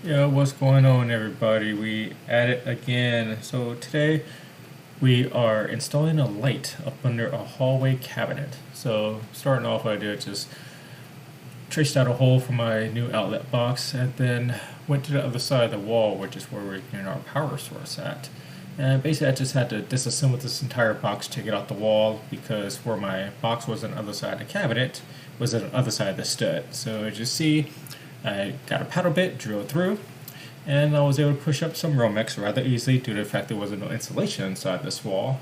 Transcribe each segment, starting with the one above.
Yeah, what's going on, everybody? We at it again. So today we are installing a light up under a hallway cabinet. So starting off, what I did just traced out a hole for my new outlet box, and then went to the other side of the wall, which is where we're getting our power source at. And basically, I just had to disassemble this entire box, take it out the wall, because where my box was on the other side of the cabinet was on the other side of the stud. So as you see, I got a paddle bit, drilled through, and I was able to push up some Romex rather easily due to the fact there wasn't no insulation inside this wall.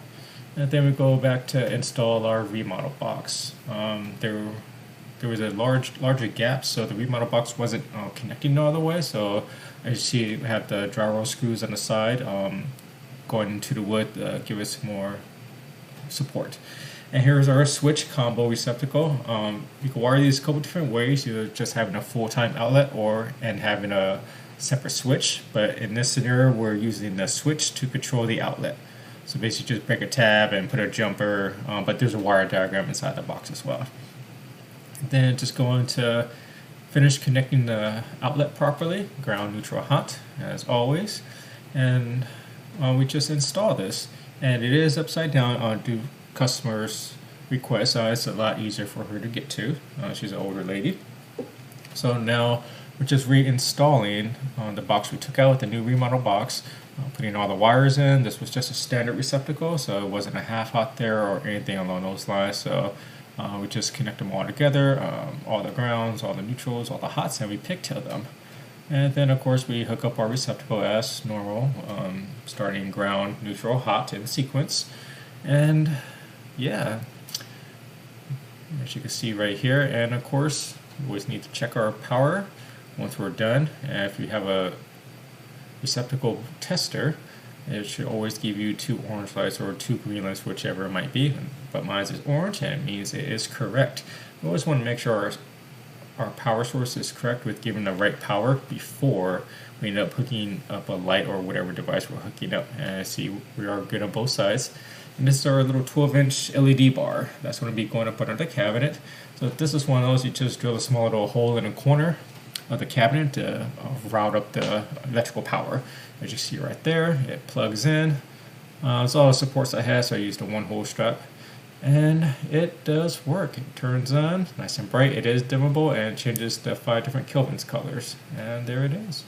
And then we go back to install our remodel box. There was a larger gap, so the remodel box wasn't connecting all the way. So as you see, we have the drywall screws on the side going into the wood, give us more support. And here's our switch combo receptacle. You can wire these a couple different ways, either just having a full-time outlet or and having a separate switch. But in this scenario, we're using the switch to control the outlet. So basically just break a tab and put a jumper, but there's a wire diagram inside the box as well. Then just going to finish connecting the outlet properly, ground, neutral, hot, as always. And we just install this. And it is upside down on due customer's request, so it's a lot easier for her to get to. She's an older lady. So now we're just reinstalling the box we took out with the new remodel box, putting all the wires in. This was just a standard receptacle, so it wasn't a half hot there or anything along those lines. So we just connect them all together, all the grounds, all the neutrals, all the hots, and we pigtail them. And then, of course, we hook up our receptacle as normal, starting ground, neutral, hot in sequence. And yeah, as you can see right here. And of course, we always need to check our power once we're done. And if you have a receptacle tester, it should always give you 2 orange lights or 2 green lights, whichever it might be. But mine is orange, and it means it is correct. We always want to make sure our power source is correct with giving the right power before we end up hooking up a light or whatever device we're hooking up. And see, we are good on both sides. And this is our little 12-inch LED bar that's going to be going up under the cabinet. So if this is one of those, you just drill a small little hole in a corner of the cabinet to route up the electrical power. As you see right there, it plugs in. It's all the supports I have, so I used a 1-hole strap. And it does work. It turns on nice and bright. It is dimmable and changes to 5 different Kelvin's colors. And there it is.